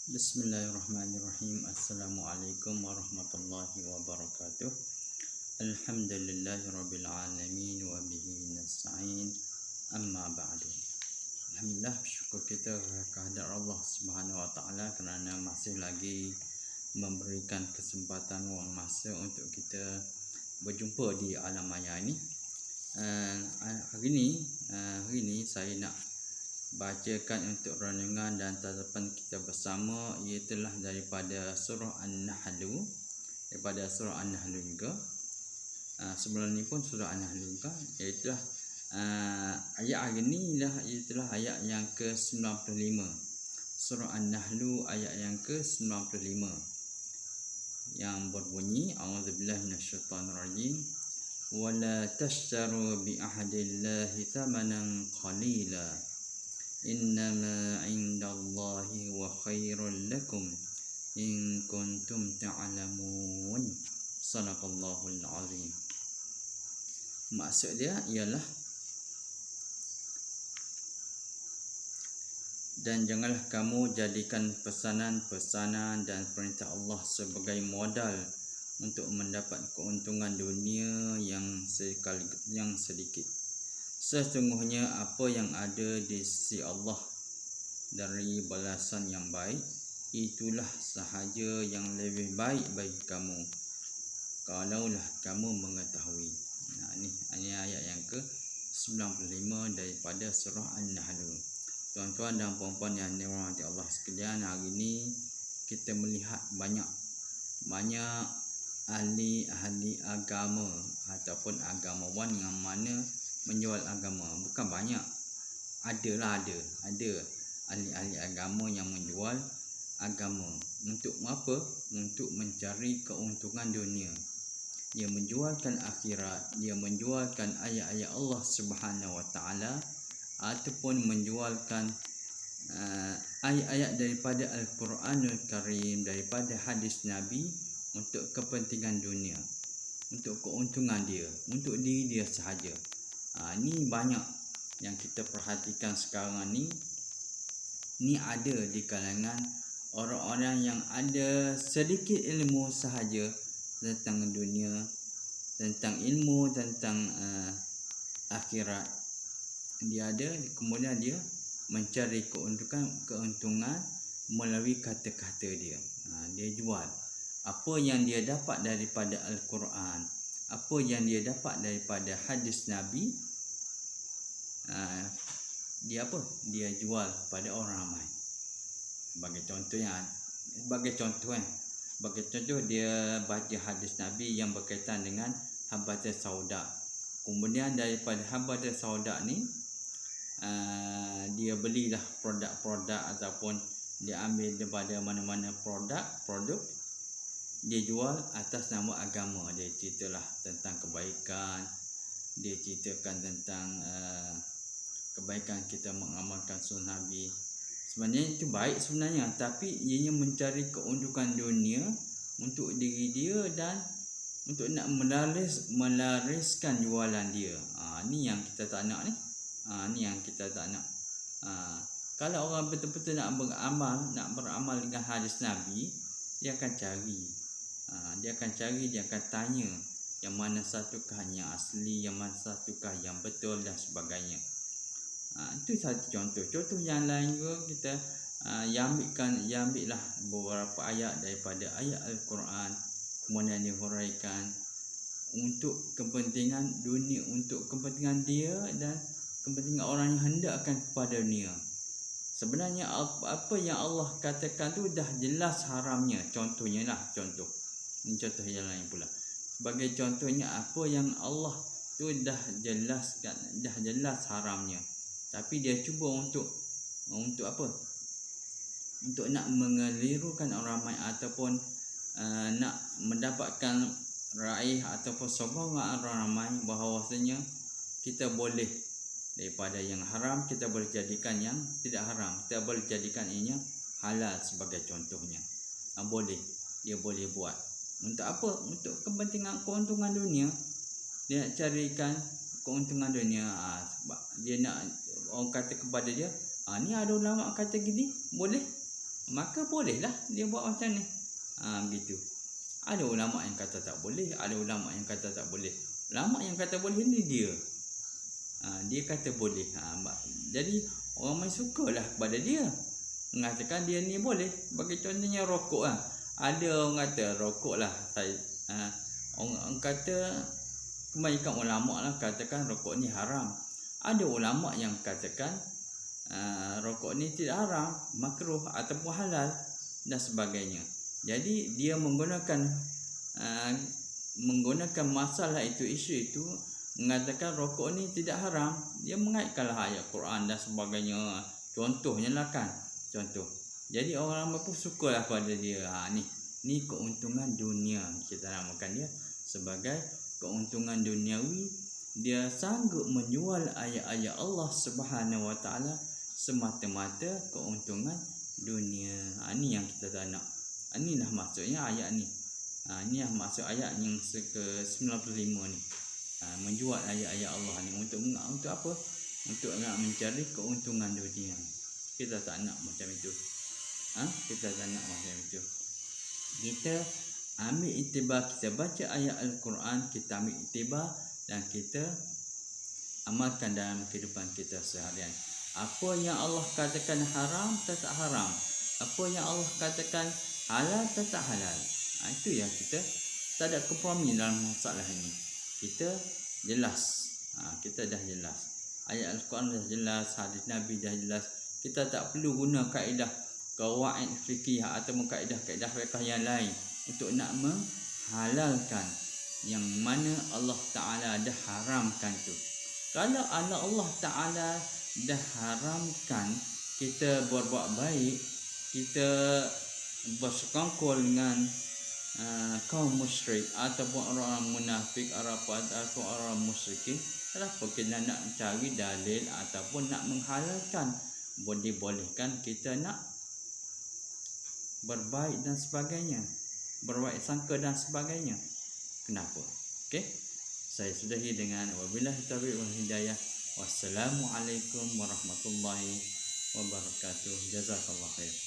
Bismillahirrahmanirrahim. Assalamualaikum warahmatullahi wabarakatuh. Alhamdulillahirabbil alamin wa bihi nasta'in. Amma ba'du. Alhamdulillah, syukur kita kehadirat Allah Subhanahu wa taala kerana masih lagi memberikan kesempatan ruang masa untuk kita berjumpa di alam maya ini. Hari ini saya nak bacakan untuk renungan dan tadabbur kita bersama, iaitu daripada surah An-Nahl, juga. Sebelum ni pun surah An-Nahl juga, iaitu ayat hari ni iaitu ayat yang ke-95. Surah An-Nahl ayat yang ke-95 yang berbunyi, a'udzubillahi minasyaitonirrajim, wala tashtaru bi ahdillahi thamanan qalila innama indallahi wa khairul lakum in kuntum ta'lamun. Sadaqallahul azim. Maksud dia ialah, dan janganlah kamu jadikan pesanan-pesanan dan perintah Allah sebagai modal untuk mendapat keuntungan dunia yang sedikit. Sesungguhnya apa yang ada di sisi Allah dari balasan yang baik, itulah sahaja yang lebih baik bagi kamu, kalaulah kamu mengetahui. Ini ayat yang ke-95 daripada surah An-Nahl. Tuan-tuan dan puan-puan yang dirahmati Allah sekalian, hari ini kita melihat banyak ahli agama ataupun agamawan yang mana menjual agama. Bukan banyak, ada ahli-ahli agama yang menjual agama. Untuk apa? Untuk mencari keuntungan dunia. Dia menjualkan akhirat, dia menjualkan ayat-ayat Allah Subhanahu wa taala, ataupun menjualkan ayat-ayat daripada Al-Quranul Karim, daripada hadis Nabi, untuk kepentingan dunia, untuk keuntungan dia, untuk diri dia sahaja. Ni banyak yang kita perhatikan sekarang ni. Ni ada di kalangan orang-orang yang ada sedikit ilmu sahaja tentang dunia, tentang ilmu, tentang akhirat. Dia ada, kemudian dia mencari keuntungan melalui kata-kata dia. Dia jual apa yang dia dapat daripada Al-Quran, apa yang dia dapat daripada hadis Nabi. Dia jual pada orang ramai. Sebagai contoh dia baca hadis Nabi yang berkaitan dengan habatus sauda. Kemudian daripada habatus sauda ni dia belilah produk-produk, ataupun dia ambil daripada mana-mana produk dia jual atas nama agama. Dia ceritalah tentang kebaikan, dia ceritakan tentang kebaikan kita mengamalkan sunnah Nabi. Sebenarnya itu baik sebenarnya, tapi ianya mencari keuntungan dunia untuk diri dia dan untuk nak melariskan jualan dia. Ni yang kita tak nak ni. Ni yang kita tak nak. Kalau orang betul-betul nak beramal dengan hadis Nabi, dia akan cari. Dia akan tanya yang mana satukah yang asli, yang mana satukah yang betul dan sebagainya. Itu satu contoh. Contoh yang lain juga kita ambillah beberapa ayat daripada ayat Al-Quran, kemudian dihuraikan untuk kepentingan dunia, untuk kepentingan dia dan kepentingan orang yang hendakkan kepada dunia. Sebenarnya apa yang Allah katakan tu dah jelas haramnya. Contohnya contoh. Ini contoh yang lain pula. Sebagai contohnya, apa yang Allah tu dah jelas haramnya, tapi dia cuba untuk apa? Untuk nak mengelirukan orang ramai, ataupun nak mendapatkan raih ataupun sokongan orang ramai bahawasanya kita boleh daripada yang haram, kita boleh jadikan yang tidak haram, kita boleh jadikan ianya halal sebagai contohnya. Dia boleh buat. Untuk apa? Untuk keuntungan dunia. Dia nak carikan keuntungan dunia. Sebab dia nak orang kata kepada dia, ni ada ulama kata gini, boleh. maka bolehlah dia buat macam ni. Begitu. Ada ulama yang kata tak boleh, ada ulama yang kata tak boleh. Ulama yang kata boleh ni dia. Dia kata boleh. Jadi orang main sukalah kepada dia. Mengatakan dia ni boleh. Bagi contohnya rokok lah. Ada orang kata rokok lah. Orang kata kebanyakan ulama lah katakan rokok ni haram. Ada ulama yang katakan rokok ni tidak haram, makruh ataupun halal dan sebagainya. Jadi dia menggunakan masalah itu, isu itu, mengatakan rokok ni tidak haram. Dia mengaitkanlah ayat Quran dan sebagainya. Contohnya lah kan. Contoh. Jadi orang ramai pun sukalah pada dia. Ni keuntungan dunia. Kita namakan dia sebagai keuntungan duniawi. Dia sanggup menjual ayat-ayat Allah Subhanahu Wa Taala semata-mata keuntungan dunia. Ini yang kita tak nak. Inilah maksudnya ayat ni. Inilah maksud ayat yang ke-95 ni. Menjual ayat-ayat Allah ni untuk apa? Untuk nak mencari keuntungan dunia. Kita tak nak macam itu. Kita tak nak macam itu. Kita ambil iktibar, kita baca ayat Al-Quran, kita ambil iktibar dan kita amalkan dalam kehidupan kita seharian. Apa yang Allah katakan haram, tetap haram. Apa yang Allah katakan halal, tetap halal. Itu yang kita tak ada kompromi dalam masalah ini. Kita jelas. Kita dah jelas. Ayat Al-Quran dah jelas, hadis Nabi dah jelas. Kita tak perlu guna kaedah qawaid fikih ataupun kaedah-kaedah fiqh yang lain untuk nak menghalalkan yang mana Allah Ta'ala dah haramkan tu. Kalau Allah Ta'ala dah haramkan kita berbuat baik, kita bersekongkol dengan kaum musyrik ataupun orang munafik ataupun orang musyrikin, kenapa kita nak cari dalil ataupun nak menghalalkan? Boleh-bolehkan kita nak berbaik dan sebagainya, berbaik sangka dan sebagainya. Kenapa? Okey, saya sudahi dengan wabillahi taufiq wal hidayah. Wassalamualaikum warahmatullahi wabarakatuh. Jazakallahu khair.